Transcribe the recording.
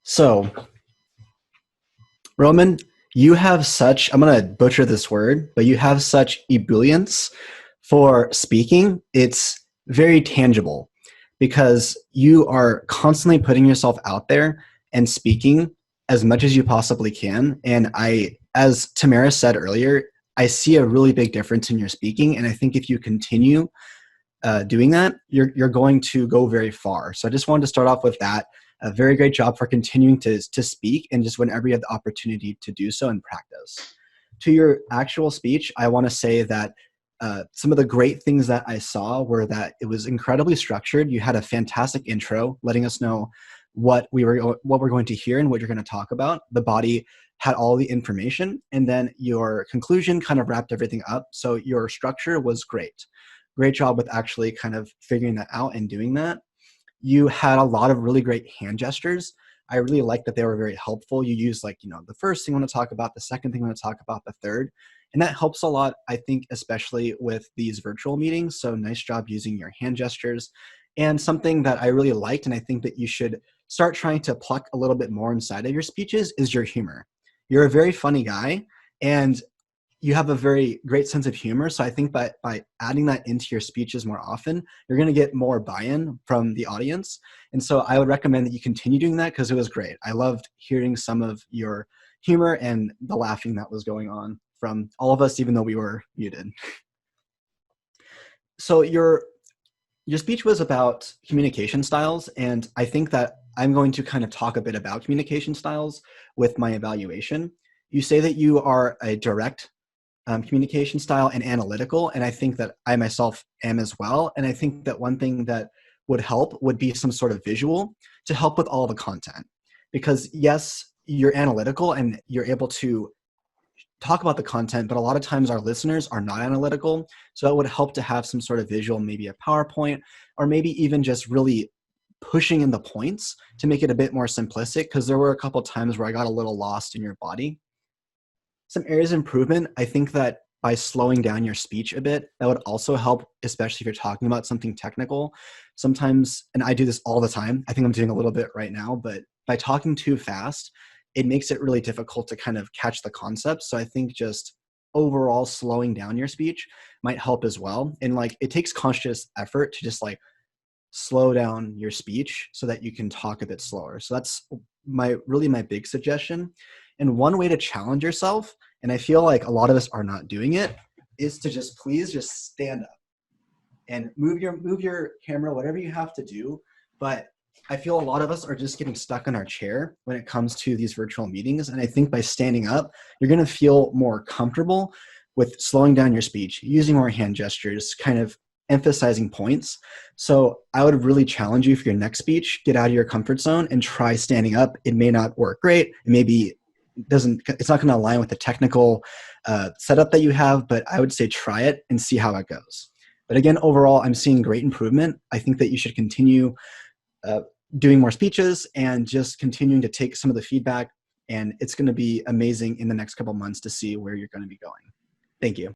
So, Roman, you have such, I'm going to butcher this word, but you have such ebullience for speaking. It's very tangible because you are constantly putting yourself out there and speaking as much as you possibly can. And as Tamara said earlier, I see a really big difference in your speaking. And I think if you continue doing that, you're going to go very far. So I just wanted to start off with that. A very great job for continuing to speak and just whenever you have the opportunity to do so and practice. To your actual speech, I want to say that some of the great things that I saw were that it was incredibly structured. You had a fantastic intro letting us know what we're going to hear and what you're going to talk about. The body had all the information, and then your conclusion kind of wrapped everything up. So your structure was great. Great job with actually kind of figuring that out and doing that. You had a lot of really great hand gestures. I really liked that they were very helpful. You used the first thing I want to talk about, the second thing I want to talk about, the third. And that helps a lot, I think, especially with these virtual meetings. So nice job using your hand gestures. And something that I really liked, and I think that you should start trying to pluck a little bit more inside of your speeches, is your humor. You're a very funny guy, and you have a very great sense of humor. So I think by adding that into your speeches more often, you're going to get more buy-in from the audience. And so I would recommend that you continue doing that because it was great. I loved hearing some of your humor and the laughing that was going on from all of us, even though we were muted. So your speech was about communication styles, and I think that I'm going to kind of talk a bit about communication styles with my evaluation. You say that you are a direct communication style and analytical. And I think that I myself am as well. And I think that one thing that would help would be some sort of visual to help with all the content. Because yes, you're analytical and you're able to talk about the content, but a lot of times our listeners are not analytical. So it would help to have some sort of visual, maybe a PowerPoint, or maybe even just really pushing in the points to make it a bit more simplistic, because there were a couple of times where I got a little lost in your body. Some areas of improvement, I think that by slowing down your speech a bit, that would also help, especially if you're talking about something technical. Sometimes, and I do this all the time, I think I'm doing a little bit right now, but by talking too fast, it makes it really difficult to kind of catch the concept. So I think just overall slowing down your speech might help as well. And it takes conscious effort to just slow down your speech so that you can talk a bit slower. So that's my big suggestion. And one way to challenge yourself, and I feel like a lot of us are not doing it, is to please just stand up and move your camera, whatever you have to do. But I feel a lot of us are just getting stuck in our chair when it comes to these virtual meetings. And I think by standing up, you're going to feel more comfortable with slowing down your speech, using more hand gestures, kind of emphasizing points. So I would really challenge you for your next speech, get out of your comfort zone and try standing up. It may not work great. It's not going to align with the technical setup that you have, but I would say try it and see how it goes. But again, overall, I'm seeing great improvement. I think that you should continue doing more speeches and just continuing to take some of the feedback. And it's going to be amazing in the next couple of months to see where you're going to be going. Thank you.